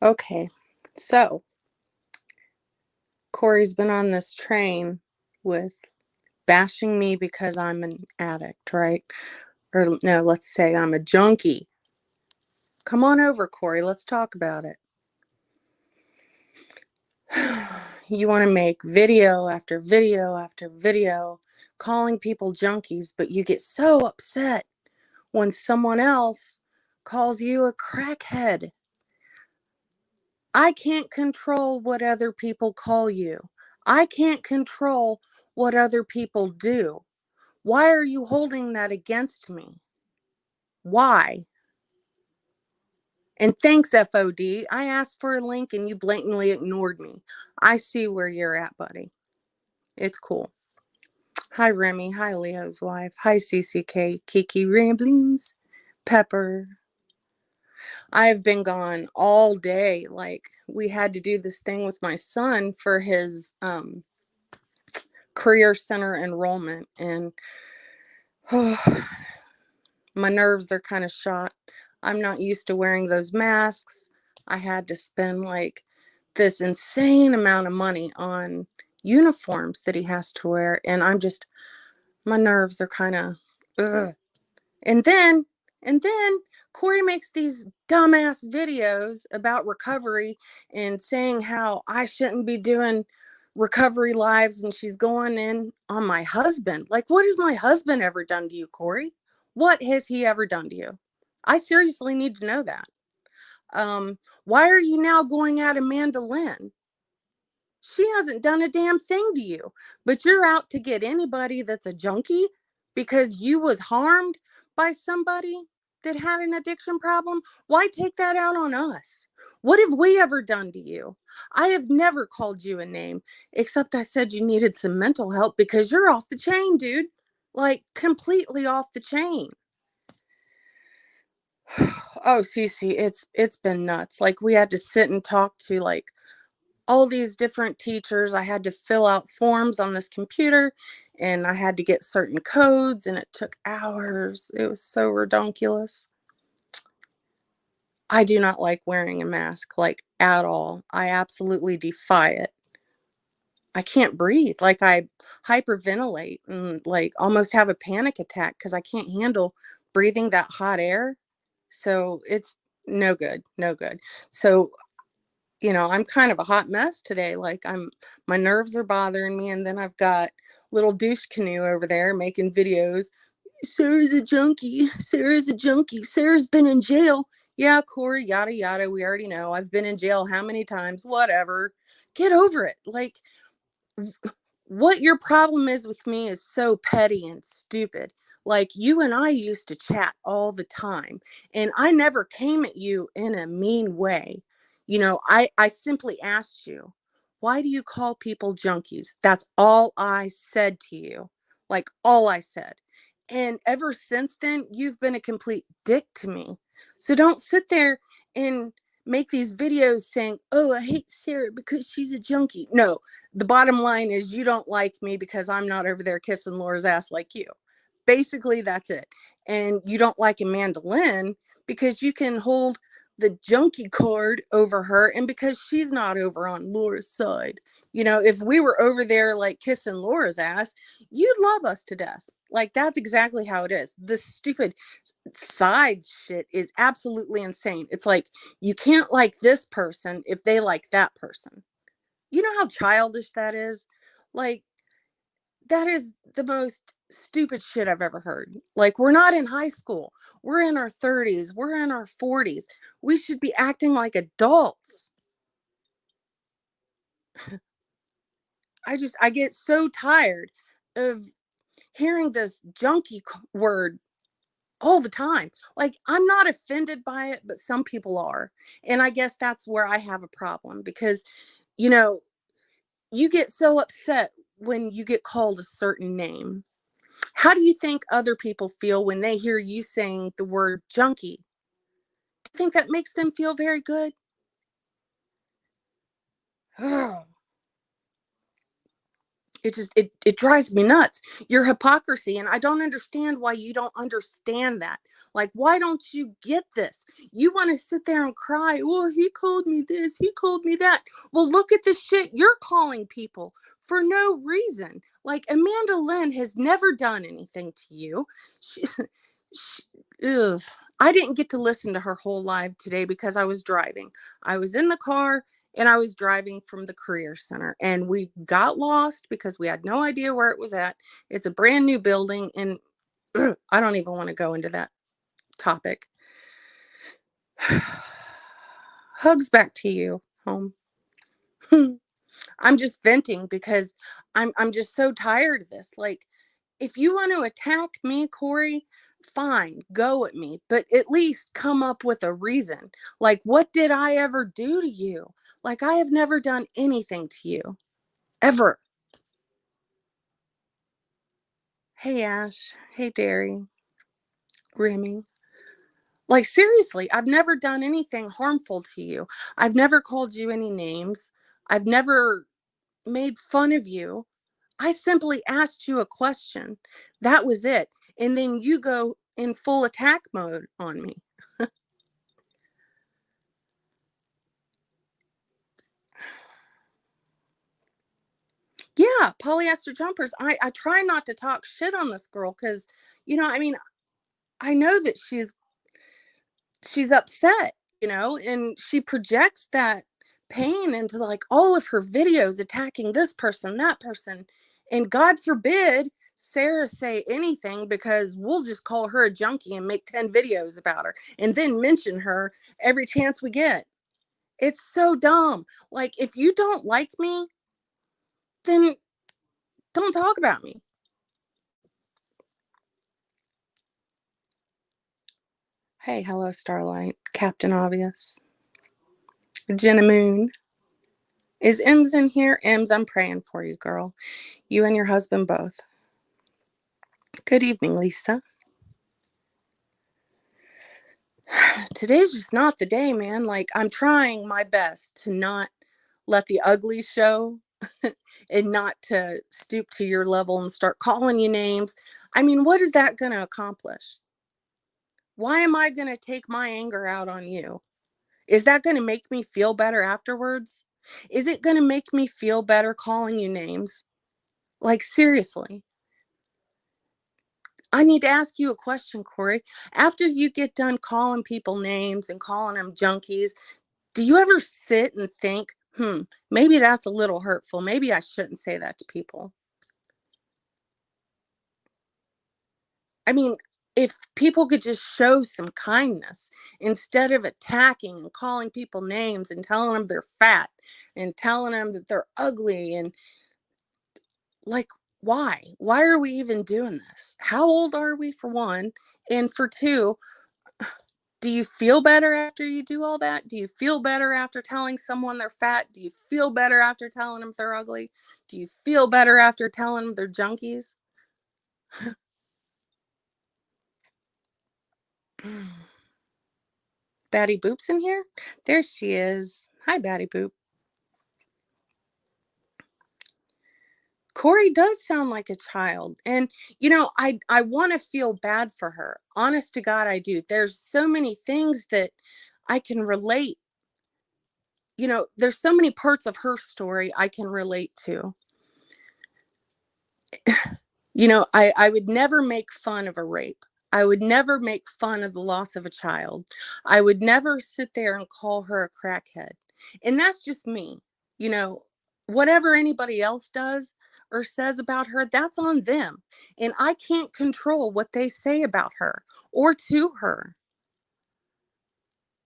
Okay, so Corey's been on this train with bashing me because I'm an addict, right? Or no, let's say I'm a junkie. Come on over, Corey. Let's talk about it. You want to make video after video after video calling people junkies, but you get so upset when someone else calls you a crackhead. I can't control what other people call you. I can't control what other people do. Why are you holding that against me? Why? And thanks, FOD. I asked for a link and you blatantly ignored me. I see where you're at, buddy. It's cool. Hi, Remy. Hi, Leo's wife. Hi, CCK. Kiki Ramblings. Pepper. I have been gone all day. Like, we had to do this thing with my son for his career center enrollment, and my nerves are kind of shot. I'm not used to wearing those masks. I had to spend like this insane amount of money on uniforms that he has to wear, and my nerves are kind of and then Corey makes these dumbass videos about recovery and saying how I shouldn't be doing recovery lives, and she's going in on my husband. Like, what has my husband ever done to you, Corey? What has he ever done to you? I seriously need to know that. Why are you now going at Amanda Lynn? She hasn't done a damn thing to you, but you're out to get anybody that's a junkie because you was harmed by somebody that had an addiction problem. Why take that out on us? What have we ever done to you? I have never called you a name, except I said you needed some mental help because you're off the chain, dude. Like, completely off the chain. Oh, Cece, it's been nuts. Like, we had to sit and talk to like all these different teachers. I had to fill out forms on this computer and I had to get certain codes, and it took hours. It was so redonkulous. I do not like wearing a mask, like, at all. I absolutely defy it. I can't breathe. Like, I hyperventilate and like almost have a panic attack because I can't handle breathing that hot air. So it's no good, no good. So I'm kind of a hot mess today. Like, my nerves are bothering me. And then I've got little douche canoe over there making videos. Sarah's a junkie. Sarah's a junkie. Sarah's been in jail. Yeah, Corey, yada, yada. We already know. I've been in jail how many times? Whatever. Get over it. Like, what your problem is with me is so petty and stupid. Like, you and I used to chat all the time, and I never came at you in a mean way. I simply asked you, why do you call people junkies? That's all I said to you. Like, all I said. And ever since then, you've been a complete dick to me. So don't sit there and make these videos saying, oh, I hate Sarah because she's a junkie. No, the bottom line is you don't like me because I'm not over there kissing Laura's ass like you. Basically, that's it. And you don't like Amanda Lynn because you can hold the junkie card over her, and because she's not over on Laura's side. If we were over there like kissing Laura's ass, you'd love us to death. Like, that's exactly how it is. This stupid side shit is absolutely insane. It's like, you can't like this person if they like that person. You know how childish that is? Like, that is the most stupid shit I've ever heard. Like, we're not in high school. We're in our 30s. We're in our 40s. We should be acting like adults. I get so tired of hearing this junkie word all the time. Like, I'm not offended by it, but some people are. And I guess that's where I have a problem because, you know, you get so upset when you get called a certain name. How do you think other people feel when they hear you saying the word junkie? Do you think that makes them feel very good? it drives me nuts. Your hypocrisy, and I don't understand why you don't understand that. Like, why don't you get this? You want to sit there and cry, well, he called me this, he called me that. Well, look at the shit you're calling people for no reason. Like, Amanda Lynn has never done anything to you. She, she, ugh. I didn't get to listen to her whole live today because I was driving. I was in the car and I was driving from the career center, and we got lost because we had no idea where it was at. It's a brand new building, and I don't even want to go into that topic. Hugs back to you, home. I'm just venting because I'm just so tired of this. Like, if you want to attack me, Corrie, fine, go at me, but at least come up with a reason. Like, what did I ever do to you? Like, I have never done anything to you, ever. Hey, Ash. Hey, Derry. Remy. Like, seriously, I've never done anything harmful to you. I've never called you any names. I've never made fun of you. I simply asked you a question. That was it. And then you go in full attack mode on me. Yeah, polyester jumpers. I try not to talk shit on this girl because, I mean, I know that she's upset, and she projects that pain into like all of her videos attacking this person, that person. And God forbid Sarah say anything, because we'll just call her a junkie and make 10 videos about her and then mention her every chance we get. It's so dumb. Like, if you don't like me, then don't talk about me. Hey, hello, Starlight. Captain Obvious. Jenna Moon. Is Ems in here? Ems, I'm praying for you, girl. You and your husband both. Good evening, Lisa. Today's just not the day, man. Like, I'm trying my best to not let the ugly show and not to stoop to your level and start calling you names. I mean, what is that going to accomplish? Why am I going to take my anger out on you? Is that going to make me feel better afterwards? Is it going to make me feel better calling you names? Like, seriously. I need to ask you a question, Corrie. After you get done calling people names and calling them junkies, do you ever sit and think, maybe that's a little hurtful. Maybe I shouldn't say that to people? I mean, if people could just show some kindness instead of attacking and calling people names and telling them they're fat and telling them that they're ugly, and like, why are we even doing this? How old are we, for one? And for two, do you feel better after you do all that? Do you feel better after telling someone they're fat? Do you feel better after telling them they're ugly? Do you feel better after telling them they're junkies? Batty Boop's in here? There she is. Hi, Batty Boop. Corrie does sound like a child. And, I want to feel bad for her. Honest to God, I do. There's so many things that I can relate. There's so many parts of her story I can relate to. I would never make fun of a rape. I would never make fun of the loss of a child. I would never sit there and call her a crackhead. And that's just me. You know, Whatever anybody else does or says about her, that's on them. And I can't control what they say about her or to her.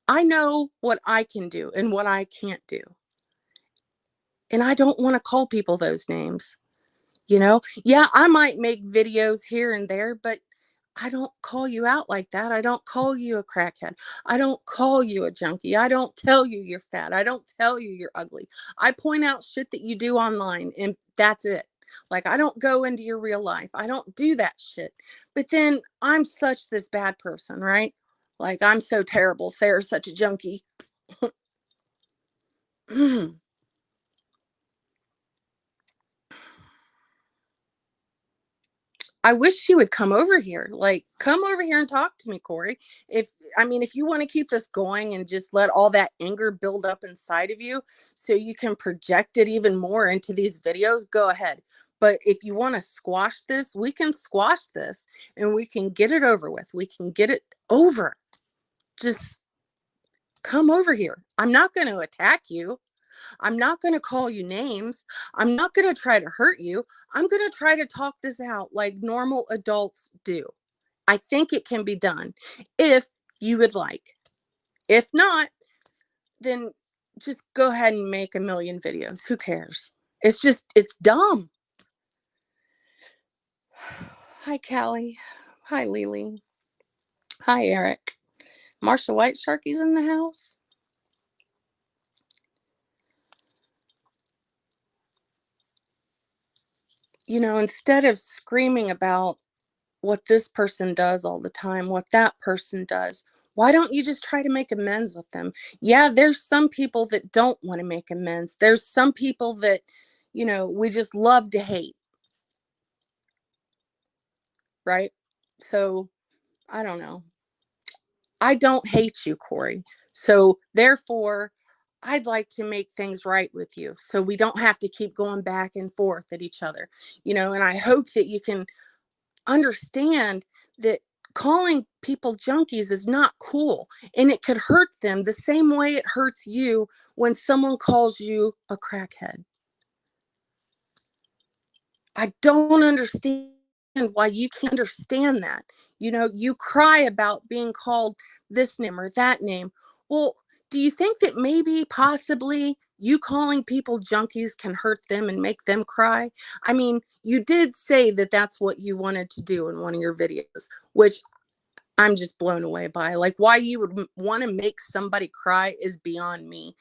I know what I can do and what I can't do. And I don't want to call people those names. Yeah, I might make videos here and there, but I don't call you out like that. I don't call you a crackhead. I don't call you a junkie. I don't tell you you're fat. I don't tell you you're ugly. I point out shit that you do online, and that's it. Like, I don't go into your real life. I don't do that shit. But then I'm such this bad person, right? Like, I'm so terrible. Sarah's such a junkie. I wish she would come over here. Like, come over here and talk to me, Corrie. If I mean, if you want to keep this going and just let all that anger build up inside of you so you can project it even more into these videos, go ahead. But if you want to squash this, we can squash this and we can get it over with. We can get it over. Just come over here. I'm not going to attack you. I'm not going to call you names. I'm not going to try to hurt you. I'm going to try to talk this out like normal adults do. I think it can be done if you would like. If not, then just go ahead and make a million videos. Who cares? It's dumb. Hi, Callie. Hi, Lily. Hi, Eric. Marsha White Sharky's in the house. Instead of screaming about what this person does all the time, what that person does, why don't you just try to make amends with them? Yeah, there's some people that don't want to make amends. There's some people that, we just love to hate, right? So I don't know. I don't hate you, Corrie. So therefore, I'd like to make things right with you so we don't have to keep going back and forth at each other, and I hope that you can understand that calling people junkies is not cool and it could hurt them the same way it hurts you when someone calls you a crackhead. I don't understand why you can't understand that. You cry about being called this name or that name. Well, do you think that maybe possibly you calling people junkies can hurt them and make them cry? I mean, you did say that that's what you wanted to do in one of your videos, which I'm just blown away by. Like, why you would want to make somebody cry is beyond me.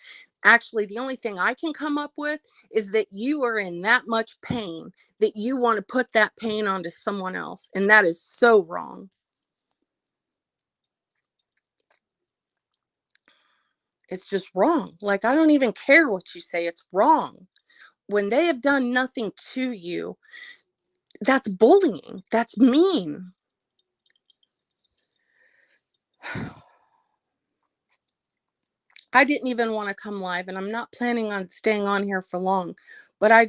Actually, the only thing I can come up with is that you are in that much pain that you want to put that pain onto someone else. And that is so wrong. It's just wrong. Like, I don't even care what you say. It's wrong. When they have done nothing to you, that's bullying. That's mean. I didn't even want to come live, and I'm not planning on staying on here for long. But I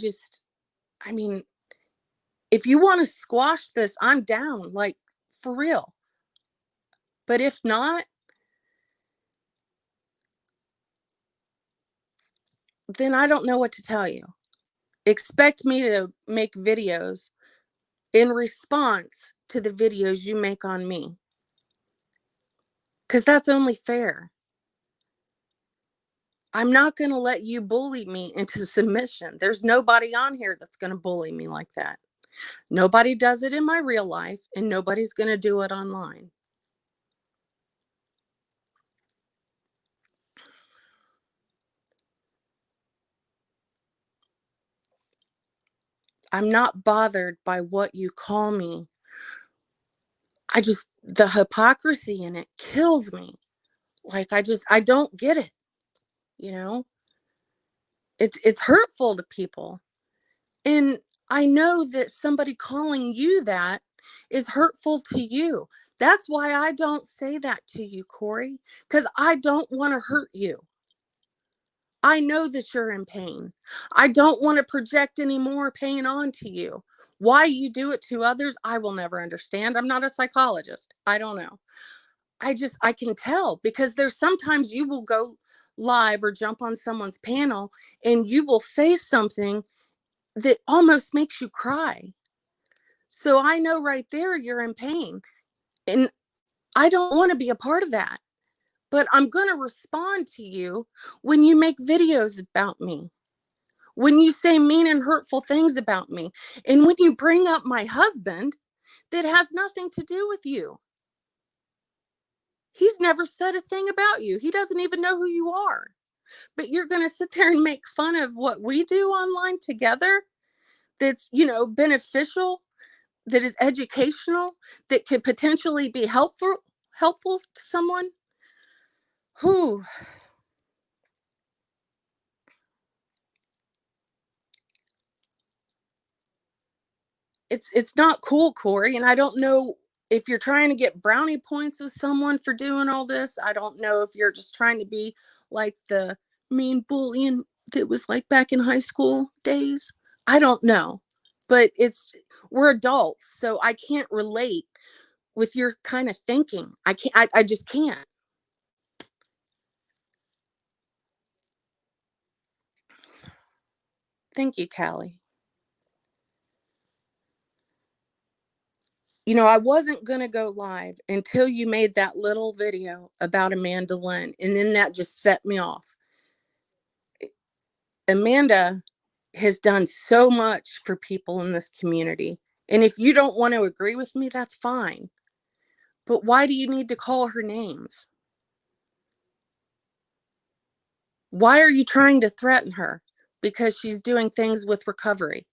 mean, if you want to squash this, I'm down, like, for real. But if not, then I don't know what to tell you. Expect me to make videos in response to the videos you make on me, because that's only fair. I'm not going to let you bully me into submission. There's nobody on here that's going to bully me like that. Nobody does it in my real life, and nobody's going to do it online. I'm not bothered by what you call me. The hypocrisy in it kills me. Like, I don't get it. You know, it's hurtful to people. And I know that somebody calling you that is hurtful to you. That's why I don't say that to you, Corrie, because I don't want to hurt you. I know that you're in pain. I don't want to project any more pain onto you. Why you do it to others, I will never understand. I'm not a psychologist. I don't know. I can tell because there's sometimes you will go live or jump on someone's panel and you will say something that almost makes you cry. So I know right there you're in pain. And I don't want to be a part of that. But I'm going to respond to you when you make videos about me, when you say mean and hurtful things about me, and when you bring up my husband that has nothing to do with you. He's never said a thing about you. He doesn't even know who you are. But you're going to sit there and make fun of what we do online together that's, beneficial, that is educational, that could potentially be helpful to someone who. it's not cool, Corey. And I don't know if you're trying to get brownie points with someone for doing all this. I don't know if you're just trying to be like the mean bullying that was like back in high school days. I don't know. But we're adults, so I can't relate with your kind of thinking. I just can't. Thank you, Callie. I wasn't going to go live until you made that little video about Amanda Lynn, and then that just set me off. Amanda has done so much for people in this community. And if you don't want to agree with me, that's fine. But why do you need to call her names? Why are you trying to threaten her because she's doing things with recovery?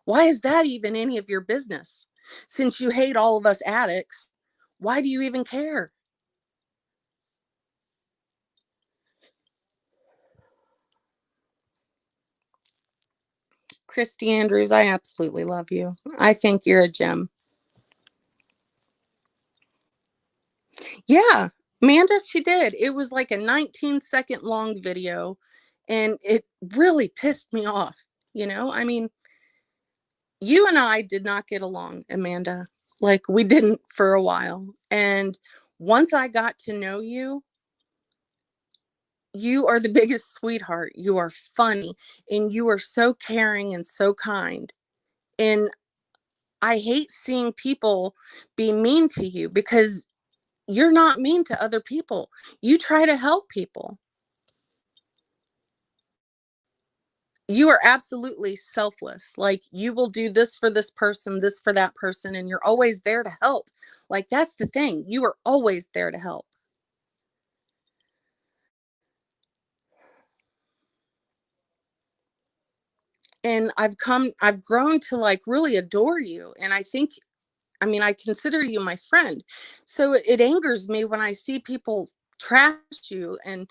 Why is that even any of your business? Since you hate all of us addicts, why do you even care? Christy Andrews, I absolutely love you. I think you're a gem. Yeah, Amanda, she did. It was like a 19-second long video, and it really pissed me off. I mean, you and I did not get along, Amanda. Like, we didn't for a while. And once I got to know you, you are the biggest sweetheart. You are funny, and you are so caring and so kind. And I hate seeing people be mean to you because you're not mean to other people. You try to help people. You are absolutely selfless. Like, you will do this for this person, this for that person, and you're always there to help. Like, that's the thing. You are always there to help. And I've grown to like really adore you. And I mean, I consider you my friend. So it angers me when I see people trash you and,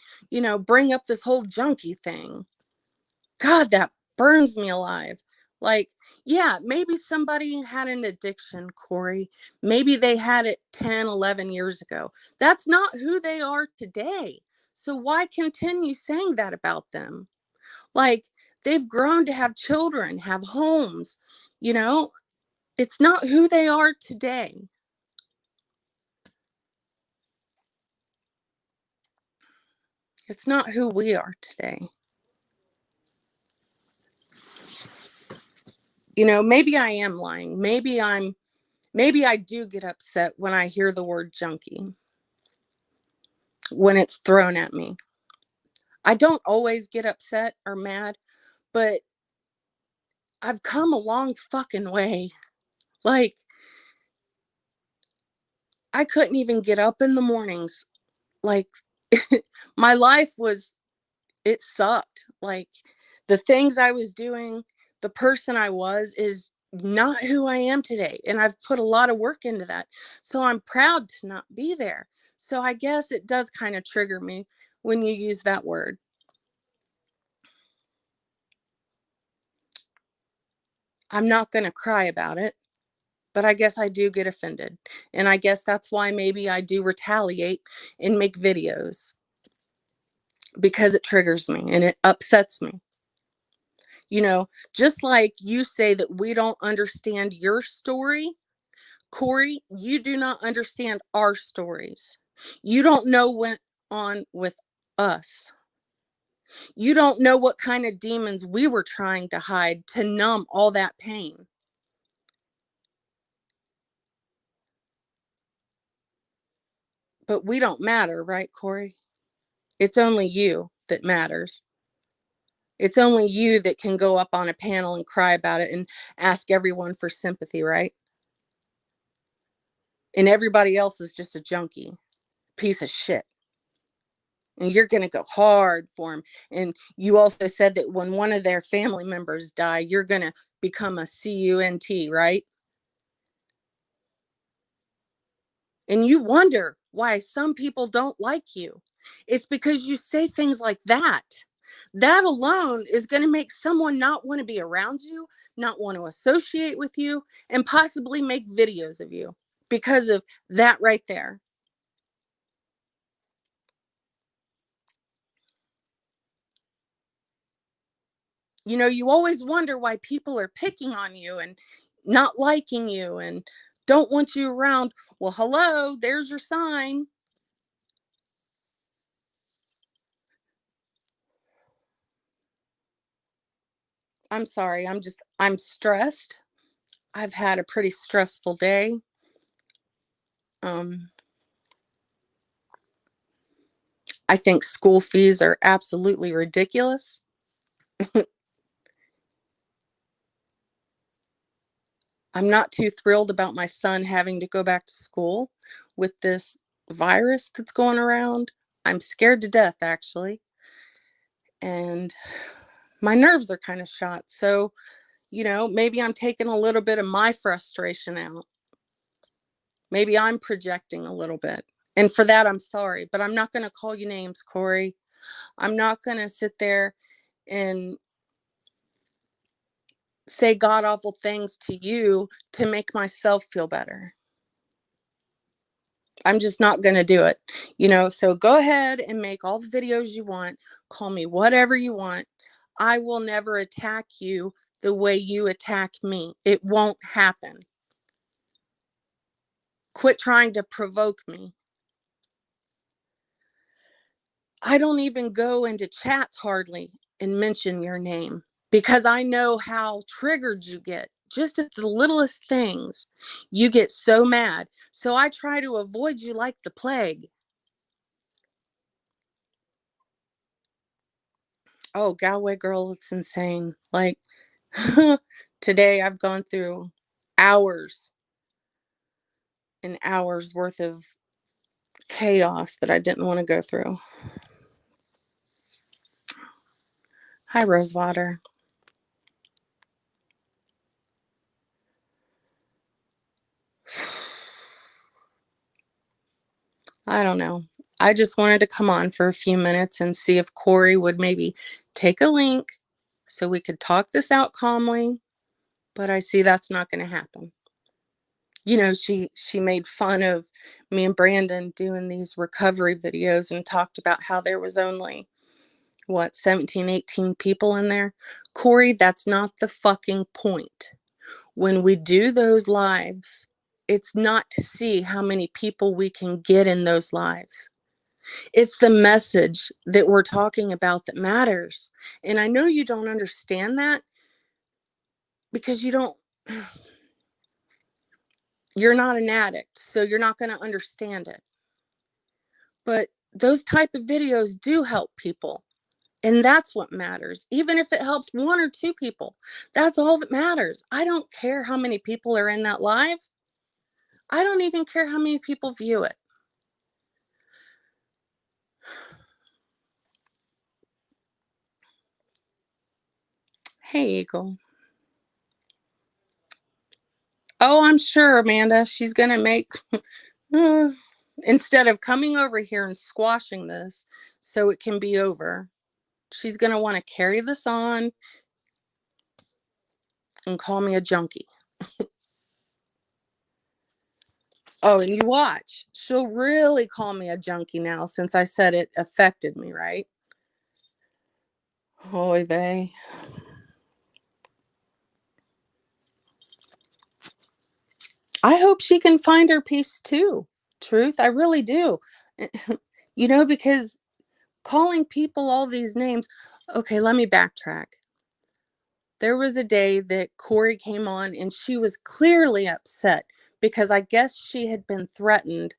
bring up this whole junkie thing. God, that burns me alive. Like, yeah, maybe somebody had an addiction, Corey. Maybe they had it 10, 11 years ago. That's not who they are today. So why continue saying that about them? Like, they've grown to have children, have homes. You know, it's not who they are today. It's not who we are today. Maybe I am lying. Maybe I do get upset when I hear the word junkie, when it's thrown at me. I don't always get upset or mad, but I've come a long fucking way. Like, I couldn't even get up in the mornings. Like, my life it sucked. Like, the things I was doing, the person I was is not who I am today. And I've put a lot of work into that. So I'm proud to not be there. So I guess it does kind of trigger me when you use that word. I'm not going to cry about it, but I guess I do get offended. And I guess that's why maybe I do retaliate and make videos, because it triggers me and it upsets me. Just like you say that we don't understand your story, Corey, you do not understand our stories. You don't know what went on with us. You don't know what kind of demons we were trying to hide to numb all that pain. But we don't matter, right, Corey? It's only you that matters. It's only you that can go up on a panel and cry about it and ask everyone for sympathy, right? And everybody else is just a junkie, piece of shit. And you're going to go hard for them. And you also said that when one of their family members die, you're going to become a CUNT, right? And you wonder why some people don't like you. It's because you say things like that. That alone is going to make someone not want to be around you, not want to associate with you, and possibly make videos of you because of that right there. You know, you always wonder why people are picking on you and not liking you and don't want you around. Well, hello, there's your sign. I'm sorry. I'm stressed. I've had a pretty stressful day. Um, I think school fees are absolutely ridiculous. I'm not too thrilled about my son having to go back to school with this virus that's going around. I'm scared to death, actually. And my nerves are kind of shot. So, maybe I'm taking a little bit of my frustration out. Maybe I'm projecting a little bit. And for that, I'm sorry. But I'm not going to call you names, Corrie. I'm not going to sit there and say god awful things to you to make myself feel better. I'm just not going to do it. So go ahead and make all the videos you want. Call me whatever you want. I will never attack you the way you attack me. It won't happen. Quit trying to provoke me. I don't even go into chats hardly and mention your name because I know how triggered you get. Just at the littlest things, you get so mad. So I try to avoid you like the plague. Oh, Galway girl, it's insane. Like, today I've gone through hours and hours worth of chaos that I didn't want to go through. Hi, Rosewater. I don't know. I just wanted to come on for a few minutes and see if Corrie would maybe take a link so we could talk this out calmly. But I see that's not going to happen. She made fun of me and Brandon doing these recovery videos and talked about how there was only 17, 18 people in there. Corrie, that's not the fucking point. When we do those lives, it's not to see how many people we can get in those lives. It's the message that we're talking about that matters. And I know you don't understand that because you're not an addict, so you're not going to understand it. But those type of videos do help people. And that's what matters. Even if it helps one or two people, that's all that matters. I don't care how many people are in that live. I don't even care how many people view it. Hey, Eagle. Oh, I'm sure, Amanda, she's going to make, instead of coming over here and squashing this so it can be over, she's going to want to carry this on and call me a junkie. Oh, and you watch. She'll really call me a junkie now since I said it affected me, right? Oy vey. I hope she can find her peace too. Truth, I really do. Because calling people all these names. Okay, let me backtrack. There was a day that Corrie came on and she was clearly upset because I guess she had been threatened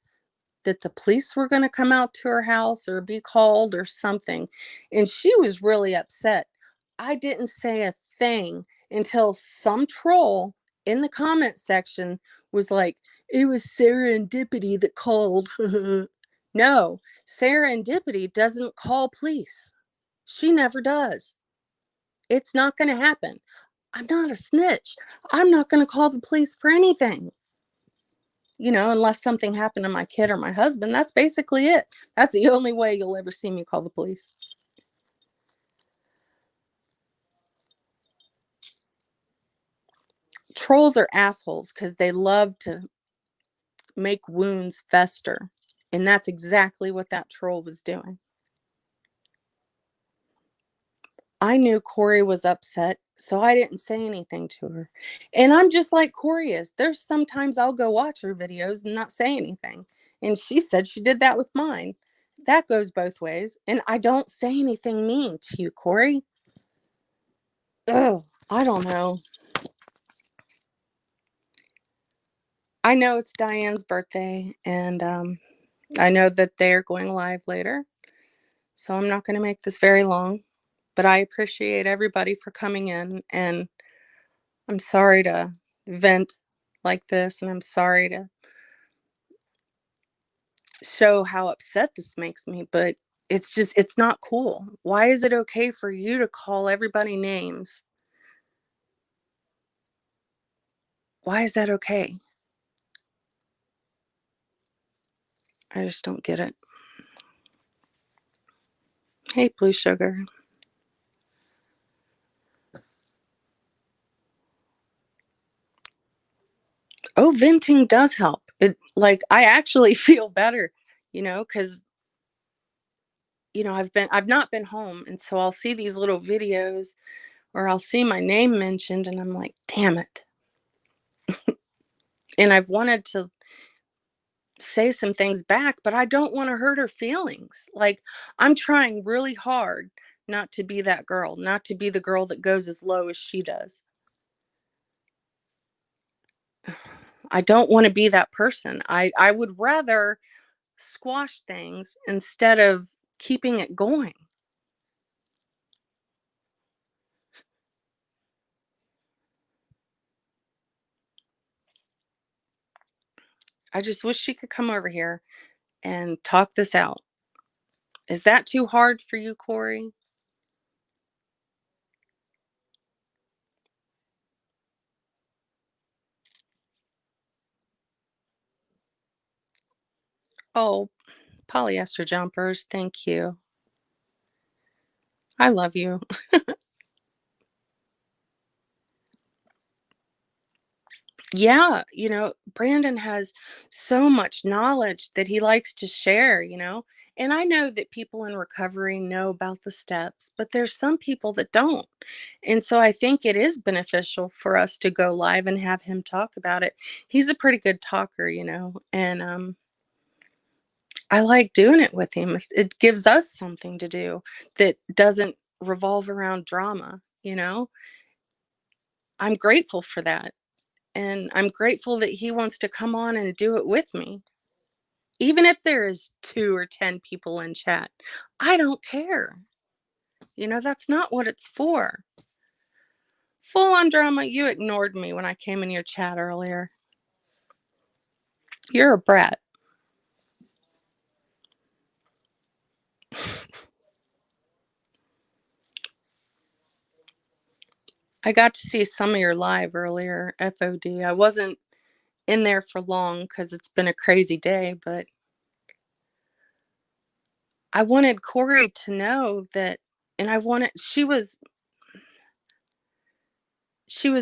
that the police were going to come out to her house or be called or something. And she was really upset. I didn't say a thing until some troll in the comment section was like, it was serendipity that called. No, serendipity doesn't call police. She never does. It's not going to happen. I'm not a snitch. I'm not going to call the police for anything. Unless something happened to my kid or my husband. That's basically it. That's the only way you'll ever see me call the police. Trolls are assholes because they love to make wounds fester. And that's exactly what that troll was doing. I knew Corrie was upset, so I didn't say anything to her. And I'm just like Corrie is. There's sometimes I'll go watch her videos and not say anything. And she said she did that with mine. That goes both ways. And I don't say anything mean to you, Corrie. Ugh, I don't know. I know it's Diane's birthday, and I know that they're going live later. So I'm not going to make this very long. But I appreciate everybody for coming in, and I'm sorry to vent like this, and I'm sorry to show how upset this makes me, but it's not cool. Why is it okay for you to call everybody names? Why is that okay? I just don't get it. Hey, Blue Sugar. Oh, venting does help. I actually feel better, because I've not been home, and so I'll see these little videos or I'll see my name mentioned and I'm like, "Damn it." And I've wanted to say some things back, but I don't want to hurt her feelings. Like, I'm trying really hard not to be that girl, not to be the girl that goes as low as she does. I don't want to be that person. I would rather squash things instead of keeping it going. I just wish she could come over here and talk this out. Is that too hard for you, Corrie? Oh, polyester jumpers, thank you. I love you. Yeah, Brandon has so much knowledge that he likes to share. And I know that people in recovery know about the steps, but there's some people that don't. And so I think it is beneficial for us to go live and have him talk about it. He's a pretty good talker, and I like doing it with him. It gives us something to do that doesn't revolve around drama. I'm grateful for that. And I'm grateful that he wants to come on and do it with me. Even if there is 2 or 10 people in chat, I don't care. That's not what it's for. Full on drama, you ignored me when I came in your chat earlier. You're a brat. I got to see some of your live earlier, FOD. I wasn't in there for long because it's been a crazy day, but I wanted Corrie to know that, and she was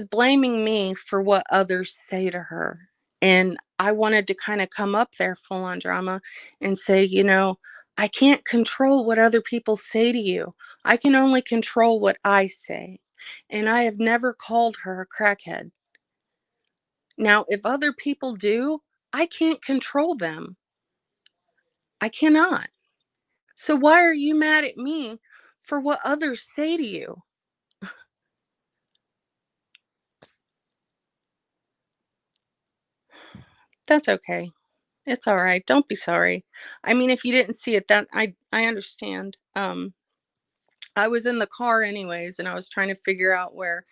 blaming me for what others say to her. And I wanted to kind of come up there full on drama and say, I can't control what other people say to you. I can only control what I say. And I have never called her a crackhead. Now, if other people do, I can't control them. I cannot. So why are you mad at me for what others say to you? That's okay. It's all right. Don't be sorry. I mean, if you didn't see it, that I understand. I was in the car anyways, and I was trying to figure out where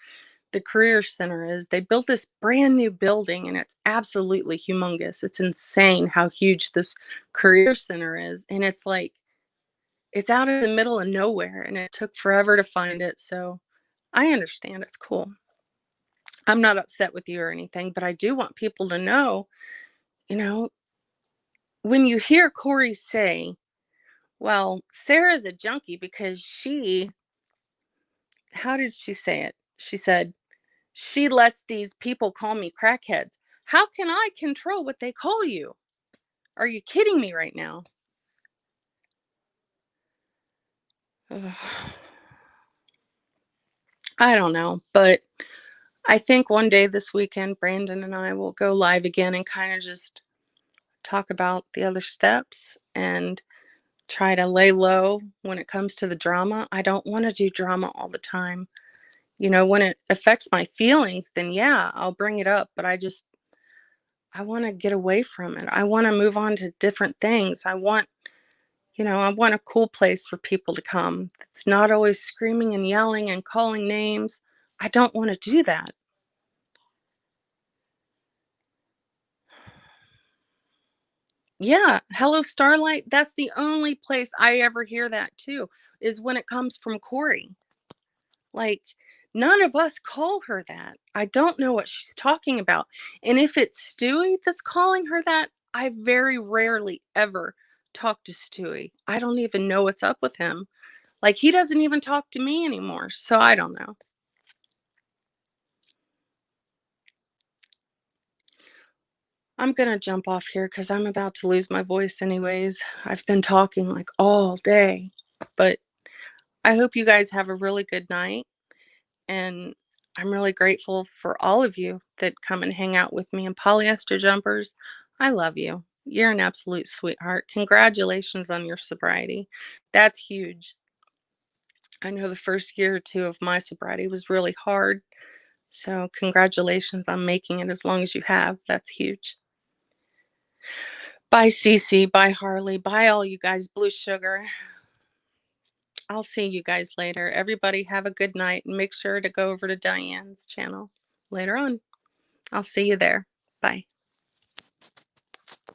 the career center is. They built this brand new building, and it's absolutely humongous. It's insane how huge this career center is, and it's like it's out in the middle of nowhere, and it took forever to find it. So I understand. It's cool. I'm not upset with you or anything, but I do want people to know, you know, when you hear Corey say, well, Sarah's a junkie because how did she say it? She said, She lets these people call me crackheads. How can I control what they call you? Are you kidding me right now? Ugh. I don't know, but I think one day this weekend, Brandon and I will go live again and kind of just talk about the other steps and try to lay low when it comes to the drama. I don't want to do drama all the time. When it affects my feelings, then yeah, I'll bring it up, but I want to get away from it. I want to move on to different things. I want a cool place for people to come. It's not always screaming and yelling and calling names. I don't want to do that. Yeah, Hello Starlight, that's the only place I ever hear that too, is when it comes from Corrie. Like, none of us call her that. I don't know what she's talking about. And if it's Stewie that's calling her that, I very rarely ever talk to Stewie. I don't even know what's up with him. Like, he doesn't even talk to me anymore. So I don't know. I'm going to jump off here because I'm about to lose my voice, anyways. I've been talking like all day. But I hope you guys have a really good night. And I'm really grateful for all of you that come and hang out with me in polyester jumpers. I love you. You're an absolute sweetheart. Congratulations on your sobriety. That's huge. I know the first year or two of my sobriety was really hard. So, congratulations on making it as long as you have. That's huge. Bye, Cece. Bye, Harley. Bye, all you guys. Blue Sugar. I'll see you guys later. Everybody have a good night and make sure to go over to Diane's channel later on. I'll see you there. Bye.